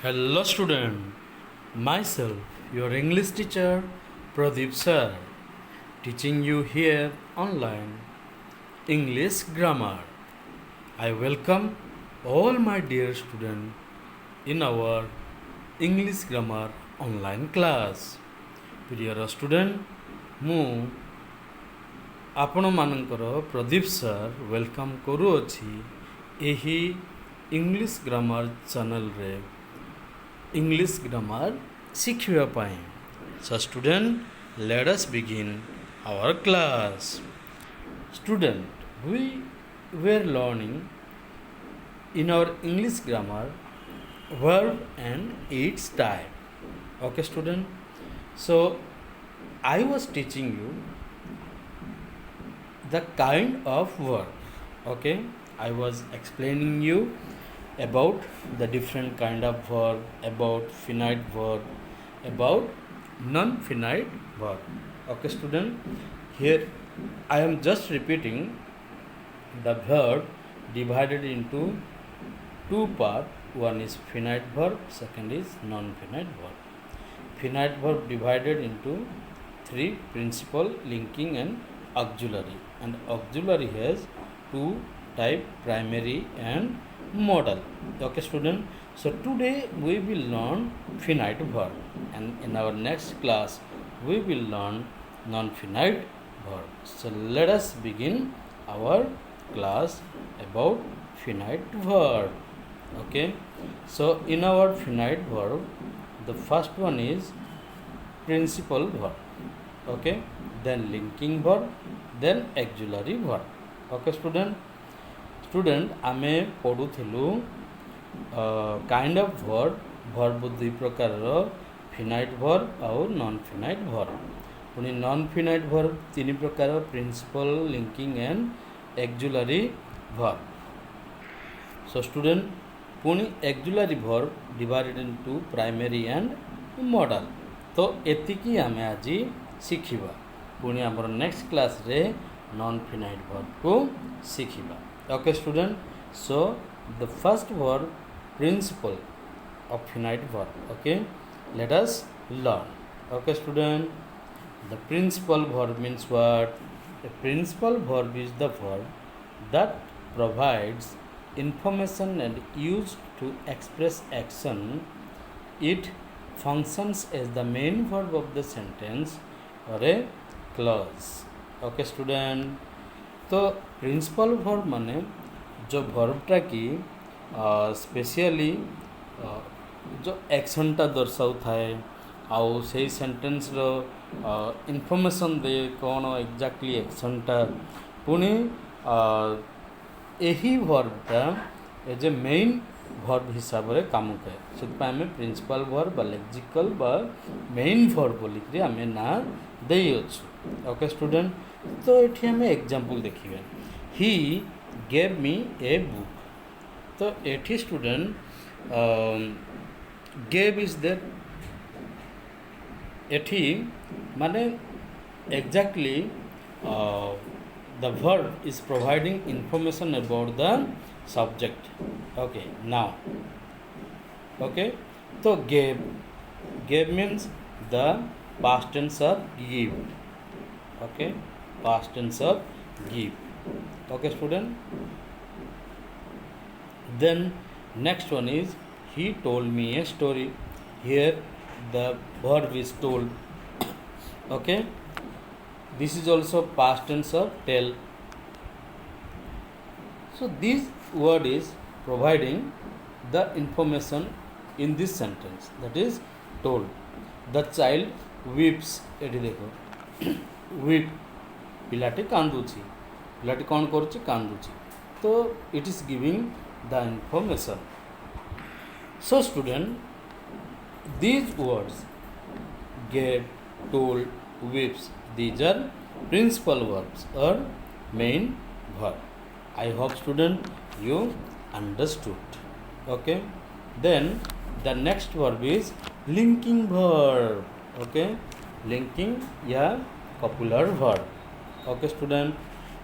Hello student, myself your English teacher Pradeep sir, teaching you here online English grammar. I welcome all my dear students in our English grammar online class. ପ୍ରିୟର student ମୁଁ ଆପଣମାନଙ୍କର Pradeep sir welcome କରୁଅଛି ଏହି English grammar ଚ୍ୟାନେଲରେ English grammar ଶିଖିବା ପାଇଁ. So student, let us begin our class. Student, we were learning in our English grammar verb and its type. Okay student, so I was teaching you the kind of verb. Okay, I was explaining you about the different kind of verb, about finite verb, about non-finite verb. Okay student, here I am just repeating the verb divided into two parts. One is finite verb, second is non-finite verb. Finite verb divided into three: principal, linking and auxiliary. And auxiliary has two type: primary and modal. Okay student, so today we will learn finite verb, and in our next class we will learn non-finite verb. So let us begin our class about finite verb. Okay, so in our finite verb, the first one is principal verb. Okay, then linking verb, then auxiliary verb. Okay student, आमे पढ़ुलु kind of verb दुई प्रकार finite verb और non finite verb. पुणी non finite verb तीन प्रकार: principal, linking and auxiliary verb. So student, पुणी auxiliary verb divided into primary and modal. तो एतिकी आमे आज शिखिबा. पुणी हमर नेक्स्ट क्लास रे नॉन फिनाइट वर्ब को शिखिबा. Okay student, so the first verb, principal of finite verb. Okay, let us learn. Okay student, the principal verb means what? A principal verb is the verb that provides information and used to express action. It functions as the main verb of the sentence or a clause. Okay student, तो principal verb माने जो वर्बटा कि specially जो एक्शनटा दर्शाऊ थाए आउ से sentence रो information दे कौन exactly एक्शनटा. पुणी यही वर्बटा एज ए मेन वर्ब हिसाब से काम करे. से आम प्रिंसिपल वर्ब बा लेक्सिकल बा मेन वर्ब बोलिक आम ना दे. ओके स्टूडेंट, तो ये आम एग्जाम्पल देखिए. He gave me a book. तो ये स्टूडेंट गेव इज देयर. ये माने exactly the verb is providing information about the subject. Okay now, okay, तो gave means the past tense of give. Okay, past tense of give. Okay student, then next one is he told me a story. Here the verb is told. Okay, this is also past tense of tell. So this word is providing the information in this sentence, that is told. The child weeps. Eighty देखो weep, पिलाटी कांदुची. पिलाटी कौन करुची? कांदुची. तो it is giving the information. So student, these words gave, told, weeps, these are principal verbs or main verb. I hope student you understood. Okay, then the next verb is linking verb. Okay, linking या copular verb. Okay student,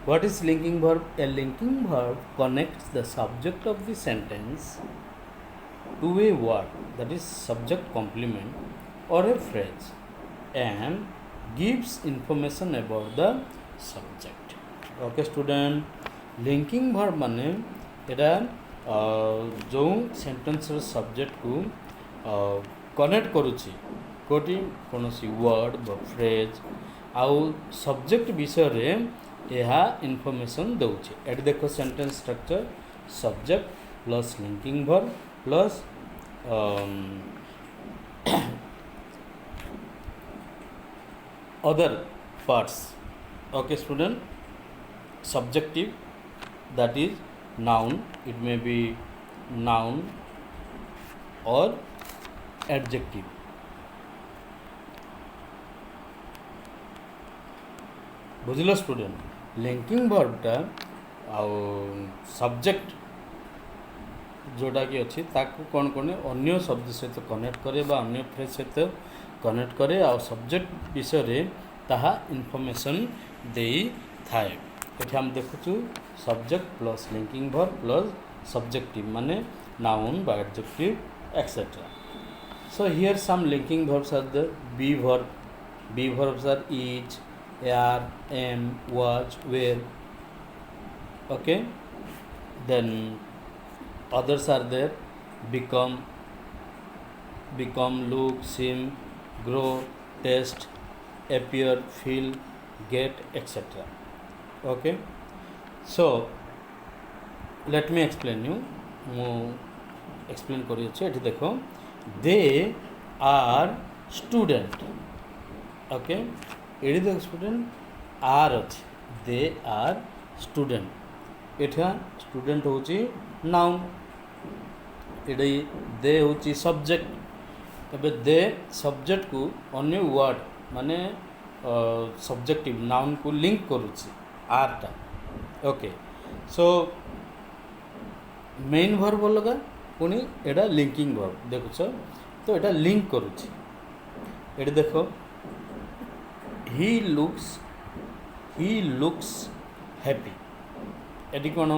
what is linking verb? A linking verb connects the subject of the sentence to a word, that is subject complement, or a phrase, and gives information about the subject. Okay student, linking verb माने एटा जो sentence रो subject को connect करूची कोटी कोनोसी word बा phrase आउ subject विषय रे यह इनफॉरमेशन दउची. एट देखो sentence structure subject plus linking verb plus other parts. Okay student, subjective, that is noun, it may be noun or adjective. बुझिल स्टूडेंट, लिंकिंग वर्बटा आउ सब्जेक्ट जोटा कि अच्छी ताकू कौन कौन अन्य शब्द सहित कनेक्ट करे बा अन्य फ्रेज सहित कनेक्ट करे आ सब्जेक्ट विषय रे ताहा इनफॉरमेशन देई थाए. एठी हम देखुछु subject plus linking verb plus subjective माने नाउन बा adjective etcetera. So here some linking verbs are the be verb. Be verbs are is, are, am, was, were. Okay, then others are there, become, look, seem, grow, taste, appear, feel, get, etc. Okay, so let me explain you. ମୁଁ explain କରି ଅଛି. ଏଠି ଦେଖ, they are student. Okay, ଏଠି ଦେଖ student are ଅଛି, they are student. एठा student होची noun, एडे दे होची सब्जेक्ट. तबे दे सब्जेक्ट को अन्य वर्ड माने सब्जेक्टिव नाउन को लिंक करूची आरटा. ओके, सो मेन वर्ब लगा पुनी एडा लिंकिंग वर्ब देखुछ, तो एडा लिंक करूची. एडे देखो, ही लुक्स हैप्पी. एडी कोन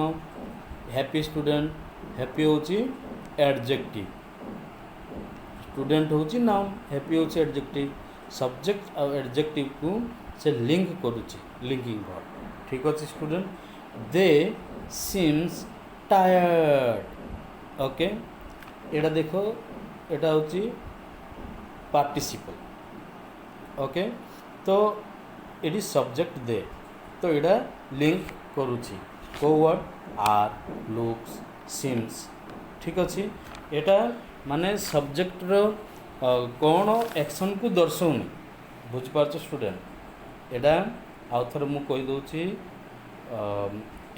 हैप्पी स्टूडेंट, हैप्पी होची एडजेक्टिव, स्टूडेंट होची नाउन, हैप्पी होची एडजेक्टिव. सब्जेक्ट और एडजेक्टिव को से लिंक करूची लिंकिंग वर्ब. ठीक अछि student. They seems tired. Okay, एटा देखो, एटा होची पार्टिसिपल. ओके, तो एटी सब्जेक्ट दे, तो एटा लिंक करूची को वर्ड आर, लुक्स, सीम्स. ठीक अच्छे, एटा माने सब्जेक्ट रो कौन एक्शन को दर्शाऊनी. बुझिपार स्टूडेंट, एटा आउ थर मु कहि दउची.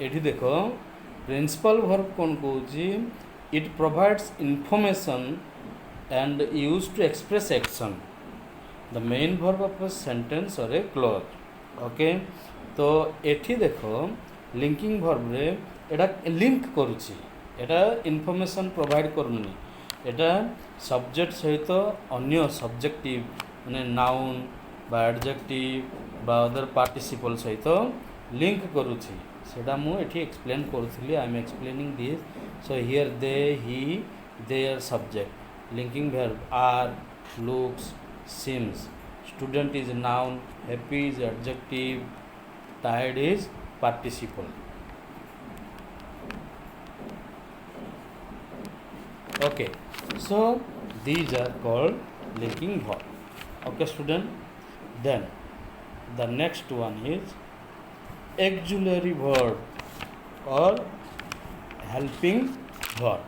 एठी देखो, प्रिंसिपल वर्ब कौन कहूची, it provides information and use to express action, the main verb of a sentence और ए क्लॉज. ओके, तो एठी देखो लिंकिंग वर्ब रे एटा लिंक करूची, एटा इनफॉरमेशन प्रोवाइड करूनी. एटा सब्जेक्ट सहित अन्य सब्जेक्टिव माने नाउन बा एडजेक्टिव बा अदर पार्टिसिपल सहित लिंक करूची. सेटा मु एठी एक्सप्लेन करूथली. I am explaining this. So here they, he, their subject, linking verb are, looks, seems, student is noun, happy is adjective, tired is participle. Okay, so these are called linking verb. Okay student, then the next one is auxiliary verb or helping verb.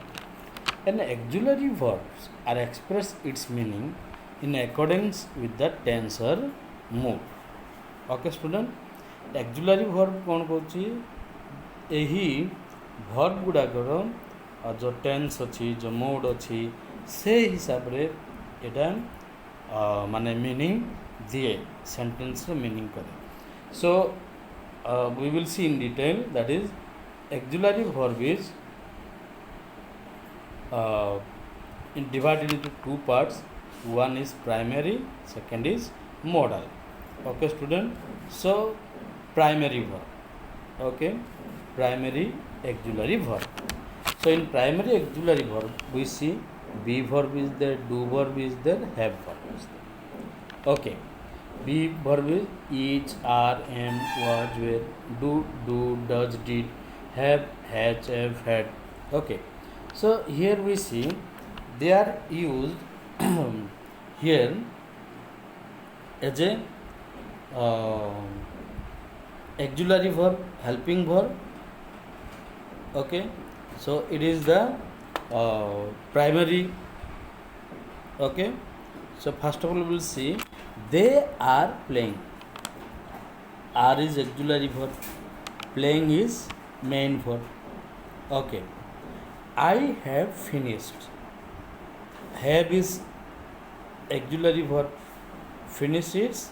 An auxiliary verbs are express its meaning in accordance with the tense or mood. Okay student, auxiliary verb कौन कहूँ, यही verb गुड़ाकर जो tense अच्छी जो mode अच्छी से हिसाब रे एटा माने मीनिंग दिए, सेंटेंस मीनिंग करे. So we will see in detail. That is auxiliary verb is divided into two parts. One is primary, second is modal. Okay student, so primary verb. Okay, primary auxiliary verb. So in primary auxiliary verb we see be verb is there, do verb is there, have verb is there. Okay. Be verb is each, are, am, was, were, do, does, did, have, have, had. Okay. So here we see they are used here as a auxiliary verb, helping verb. Okay, so it is the primary. Okay, so first of all we will see they are playing. Are is auxiliary verb, playing is main verb. Okay, I have finished. Have is auxiliary verb, finish is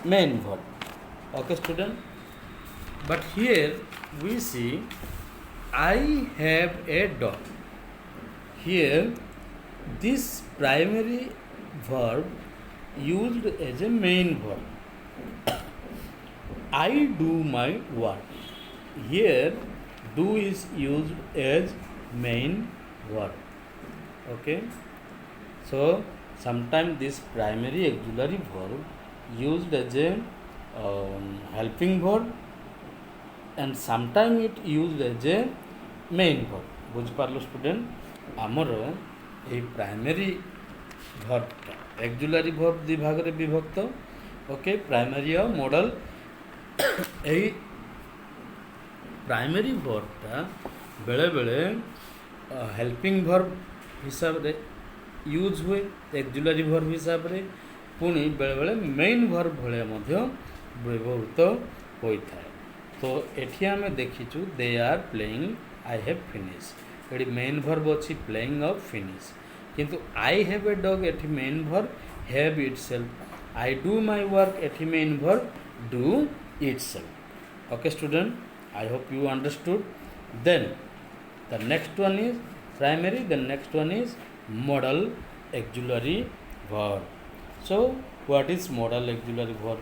main verb. Okay, student. But here we see I have a dog. Here this primary verb used as a main verb. I do my work. Here do is used as main verb. Okay. So sometimes this primary auxiliary verb used as a helping verb and sometimes it used as a main verb. बुझिपारल student आमर ये primary verb auxiliary verb दि भाग रे विभक्त. Okay, primary और modal. यही primary वर्बटा बेले बेले हेल्पिंग वर्ब हिसाब रे यूज हुए एक्जुलारी वर्ब हिसाब रे, पुणी बेले बेले मेन वर्ब भले मध्य व्यवहृत होता है. तो एठी आमे देखिचु they are playing, I have finish. एठी मेन वर्ब अछि प्लेइंग और फिनिश, किंतु आई हैव ए डॉग एठी main verb have itself. I do my work एठी main verb do itself. Okay student, I hope you understood. Then the next one is primary, the next one is modal auxiliary verb. So what is modal auxiliary verb?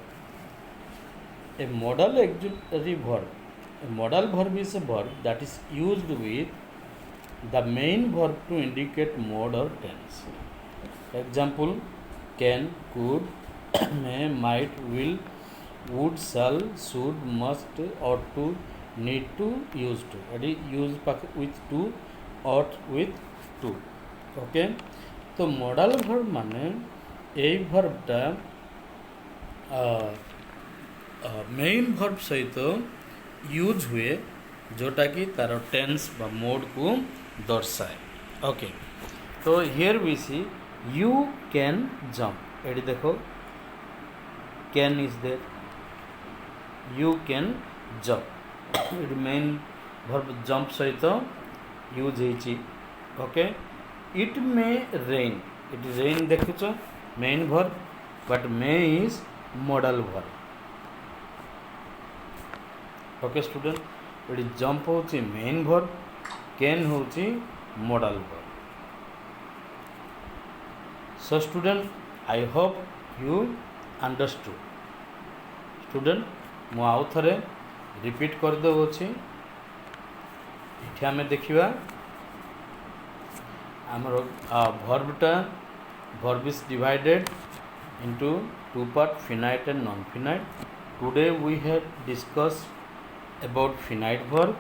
A modal auxiliary verb, a modal verb is a verb that is used with the main verb to indicate mode or tense. Example: can, could, may, might, will, would, shall, should, must, ought to, need to, used to. That is used with to, ought with to. Okay, तो modal verb माने यही verb main verb सहित use हुए जोटा कि तार tense बा mode को दर्शाए. ओके, तो here we see you can jump. एटी देखो can is there, you can jump. it main verb jump सहित यूज होइछि. Okay, it may rain. it rain देखुछ main verb, but may is modal verb. Okay student, it jump होछि main verb, can होछि modal verb. So student, I hope you understood. Student, मु आउ थरे repeat कर देउछि. एठी हमें देखिबा हमर वर्बटा verb is divided into two part, finite and non finite. Today we have discussed about finite verb.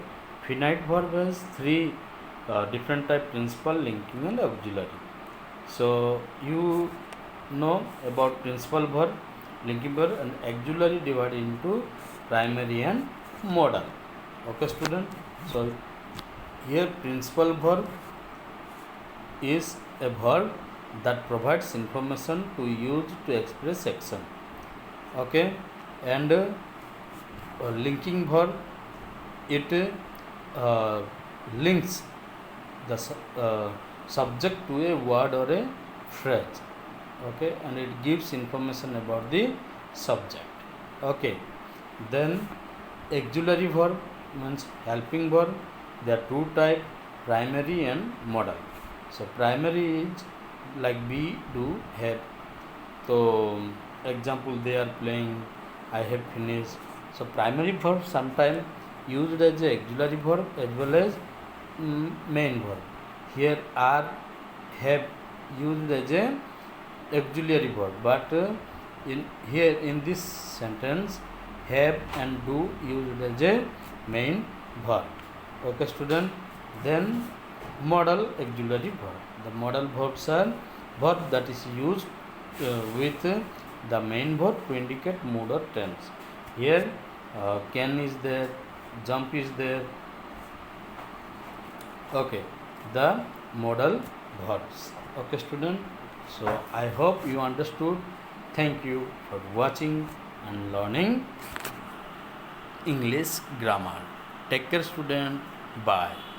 Finite verb has three different type: principal, linking and auxiliary. So you know about principal verb, linking verb and auxiliary divided into primary and modal. Okay student, so here principal verb is a verb that provides information to use to express action. Okay, and linking verb, it links the subject to a word or a phrase. Okay, and it gives information about the subject. Okay, then auxiliary verb means helping verb. There are two types: primary and modal. So primary is like be, do, have. So example, they are playing, I have finished. So primary verb sometimes used as a auxiliary verb as well as main verb. here are, have used as a auxiliary verb, but in here in this sentence have and do used as a main verb. Okay student, then modal auxiliary verb. The modal verbs are verb that is used with the main verb to indicate mood or tense. Here can is there, jump is there. Okay, the modal verbs. Okay student, so I hope you understood. Thank you for watching and learning English grammar. Take care student. Bye.